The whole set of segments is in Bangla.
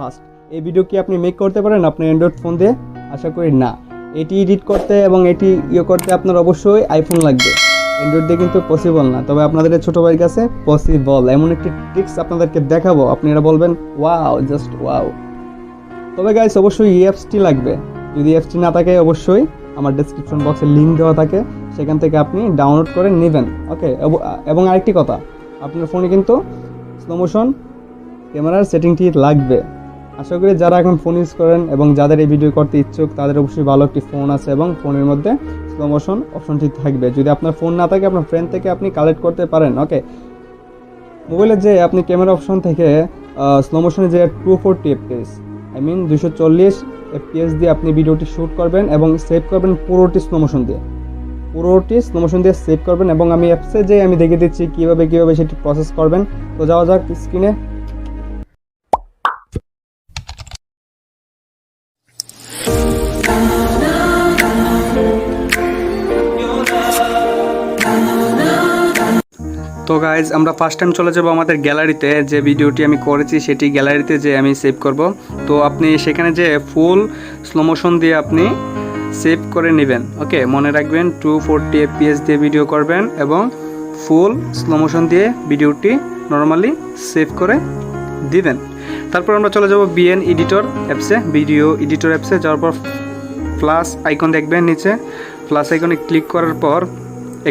ফাস্ট। এই ভিডিও কি আপনি মেক করতে পারেন আপনার অ্যান্ড্রয়েড ফোন দিয়ে? আশা করি না। এটি এডিট করতে এবং এটি করতে আপনার অবশ্যই আইফোন লাগবে, অ্যান্ড্রয়েড দিয়ে কিন্তু পসিবল না। তবে আপনাদের ছোটো ভাইয়ের কাছে পসিবল। এমন একটি ট্রিক্স আপনাদেরকে দেখাবো, আপনারা বলবেন ওয়াও, জাস্ট ওয়াও। তবে গাইস অবশ্যই এই অ্যাপসটি লাগবে। যদি অ্যাপসটি না থাকে অবশ্যই আমার ডেসক্রিপশন বক্সে লিঙ্ক দেওয়া থাকে, সেখান থেকে আপনি ডাউনলোড করে নেবেন। ওকে, এবং আরেকটি কথা, আপনার ফোনে কিন্তু স্লো মোশন ক্যামেরার সেটিংটি লাগবে। আশা করি যারা এখন ফোন ইউজ করেন এবং যাদের এই ভিডিও করতে ইচ্ছুক তাদের অবশ্যই ভালো একটি ফোন আছে এবং ফোনের মধ্যে স্লো মোশন অপশনটি থাকবে। যদি আপনার ফোন না থাকে আপনার ফ্রেন্ড থেকে আপনি কালেক্ট করতে পারেন। ওকে, মোবাইলে যে আপনি ক্যামেরা অপশন থেকে স্লো মোশনে যে 240 fps 240 fps দিয়ে আপনি ভিডিওটি শ্যুট করবেন এবং সেভ করবেন পুরোটি স্লো মোশন দিয়ে সেভ করবেন। এবং আমি অ্যাপসে যে আমি দেখিয়ে দিচ্ছি কীভাবে সেটি প্রসেস করবেন। তো যাওয়া যাক স্ক্রিনে। তো গাইজ আমরা ফার্স্ট টাইম চলে যাব আমাদের গ্যালারিতে। যে ভিডিওটি আমি করেছি সেটি গ্যালারিতে যে আমি সেভ করব। তো আপনি সেখানে যে ফুল স্লো মোশন দিয়ে আপনি সেভ করে নেবেন। ওকে, মনে রাখবেন 240 fps দিয়ে ভিডিও করবেন এবং ফুল স্লো মোশন দিয়ে ভিডিওটি নর্মালি সেভ করে দিবেন। তারপর আমরা চলে যাব বিএন এডিটর অ্যাপসে। ভিডিও এডিটর অ্যাপসে যাওয়ার পর প্লাস আইকন দেখবেন, নিচে প্লাস আইকনে ক্লিক করার পর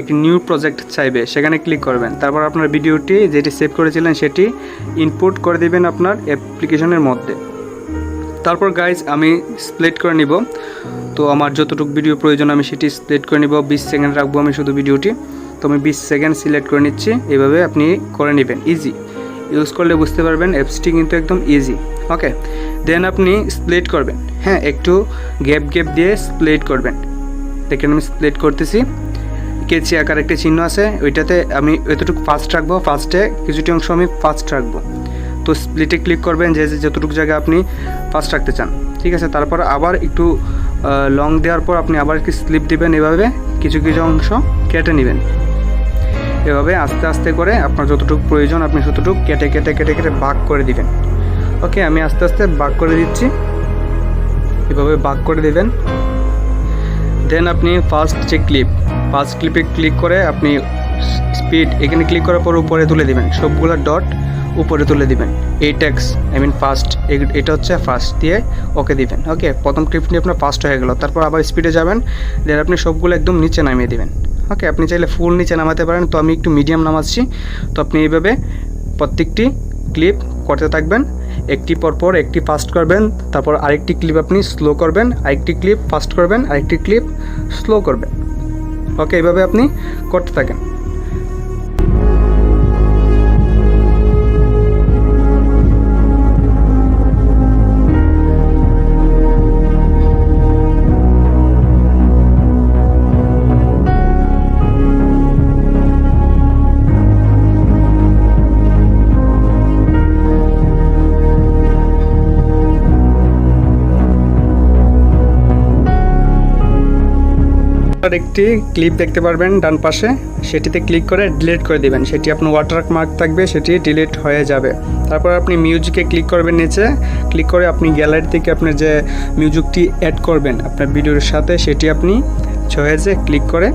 একটি নিউ প্রজেক্ট চাইবে, সেখানে ক্লিক করবেন। তারপর আপনার ভিডিওটি যেটি সেভ করেছিলেন সেটি ইনপুট করে দিবেন আপনার অ্যাপ্লিকেশনের মধ্যে। তারপর গাইজ আমি স্প্লিট করে নিব। তো আমার যতটুকু ভিডিও প্রয়োজন আমি সেটি স্প্লিট করে নিব। 20 সেকেন্ড রাখবো আমি শুধু ভিডিওটি। তো আমি 20 সেকেন্ড সিলেক্ট করে নিচ্ছি। এইভাবে আপনি করে নেবেন, ইজি ইউজ করলে বুঝতে পারবেন অ্যাপসটি কিন্তু একদম ইজি। ওকে, দেন আপনি স্প্লিট করবেন। হ্যাঁ, একটু গ্যাপ দিয়ে স্প্লিট করবেন। দেখেন আমি স্প্লিট করতেছি। কেচি আকার একটি চিহ্ন আছে, ওইটাতে আমি এতটুকু ফাস্ট রাখবো, ফাস্টে কিছুটি অংশ আমি ফাস্ট রাখবো। তো স্প্লিটে ক্লিক করবেন যে যতটুকু জায়গা আপনি ফাস্ট রাখতে চান, ঠিক আছে। তারপর আবার একটু লং দেওয়ার পর আপনি আবার একটু স্লিপ দিবেন। এভাবে কিছু অংশ কেটে নেবেন। এভাবে আস্তে আস্তে করে আপনার যতটুকু প্রয়োজন আপনি ততটুকু কেটে ভাগ করে দিবেন। ওকে, আমি আস্তে আস্তে ভাগ করে দিচ্ছি। এভাবে ভাগ করে দিবেন। দেন আপনি ফার্স্ট ক্লিপে ক্লিক করে আপনি স্পিড এখানে ক্লিক করার পর উপরে তুলে দিবেন, সবগুলো ডট উপরে তুলে দিবেন। ফার্স্ট, এটা হচ্ছে ফার্স্ট দিয়ে ওকে দিবেন। ওকে, প্রথম ক্লিপটি আপনার ফার্স্ট হয়ে গেল। তারপর আবার স্পিডে যাবেন, দেন আপনি সবগুলো একদম নিচে নামিয়ে দিবেন। ওকে, আপনি চাইলে ফুল নিচে নামাতে পারেন, তো আমি একটু মিডিয়াম নামাচ্ছি। তো আপনি এইভাবে প্রত্যেকটি ক্লিপ করতে থাকবেন, একটি পরপর একটি ফাস্ট করবেন, তারপর আরেকটি ক্লিপ আপনি স্লো করবেন, আরেকটি ক্লিপ ফাস্ট করবেন, আরেকটি ক্লিপ স্লো করবেন। ওকে, এইভাবে আপনি করতে থাকেন। একটি ক্লিপ দেখতে পারবেন ডান পাশে, সেটিতে ক্লিক করে ডিলিট করে দিবেন। সেটি আপনার ওয়াটারমার্ক থাকবে, সেটি ডিলিট হয়ে যাবে। তারপর আপনি মিউজিকে ক্লিক করবেন, নিচে ক্লিক করে আপনি গ্যালারি থেকে আপনার যে মিউজিকটি অ্যাড করবেন আপনার ভিডিওর সাথে সেটি আপনি সহজে ক্লিক করে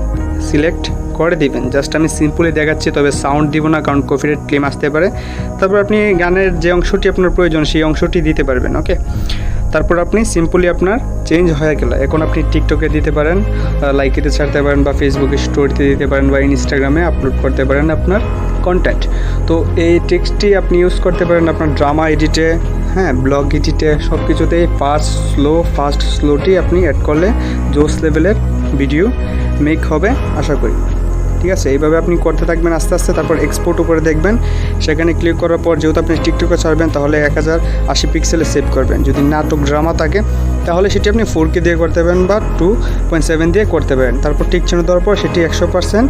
সিলেক্ট করে দিবেন। জাস্ট আমি সিম্পলি দেখাচ্ছি, তবে সাউন্ড দিব না কারণ কপিরাইট ক্লেম আসতে পারে। তারপর আপনি গানের যে অংশটি আপনার প্রয়োজন সেই অংশটি দিতে পারবেন। ওকে, তারপর আপনি সিম্পলি আপনার চেঞ্জ হয়ে গেল। এখন আপনি টিকটকে দিতে পারেন, লাইকেতে ছাড়তে পারেন, বা ফেসবুকে স্টোরিতে দিতে পারেন, বা ইনস্টাগ্রামে আপলোড করতে পারেন আপনার কন্টেন্ট। তো এই টেক্সটটি আপনি ইউজ করতে পারেন আপনার ড্রামা এডিটে, হ্যাঁ, ব্লগ এডিটে, সব কিছুতেই ফাস্ট স্লোটি আপনি অ্যাড করলে জোস লেভেলের ভিডিও মেক হবে আশা করি। ঠিক আছে, এইভাবে আপনি করতে থাকবেন আস্তে আস্তে। তারপর এক্সপোর্ট উপরে দেখবেন, সেখানে ক্লিক করার পর যেহেতু আপনি টিকটকে ছাড়বেন তাহলে 1080 পিক্সেলে সেভ করবেন। যদি নাটক ড্রামা থাকে তাহলে সেটি আপনি 4K দিয়ে করতে পারেন বা 2.7 দিয়ে করতে পারেন। তারপর টিক চিহ্ন দেওয়ার পর সেটি 100%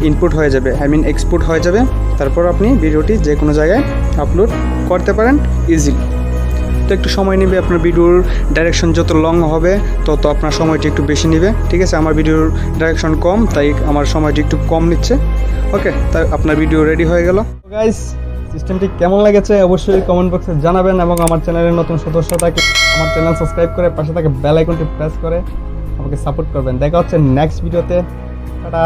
ইনপুট হয়ে যাবে, এক্সপোর্ট হয়ে যাবে। তারপর আপনি ভিডিওটি যে কোনো জায়গায় আপলোড করতে পারেন ইজিলি। তো একটু সময় নেবে, আপনার ভিডিওর ডাইরেকশন যত লং হবে তত আপনার সময়টি একটু বেশি নেবে। ঠিক আছে, আমার ভিডিওর ডাইরেকশন কম তাই আমার সময়টি একটু কম নিচ্ছে। ওকে, তাই আপনার ভিডিও রেডি হয়ে গেল। গাইস সিস্টেমটি কেমন লেগেছে অবশ্যই কমেন্ট বক্সে জানাবেন, এবং আমার চ্যানেলের নতুন সদস্য থাকে আমার চ্যানেল সাবস্ক্রাইব করে পাশে থাকে বেল আইকনটি প্রেস করে আমাকে সাপোর্ট করবেন। দেখা হচ্ছে নেক্সট ভিডিওতে। টাটা।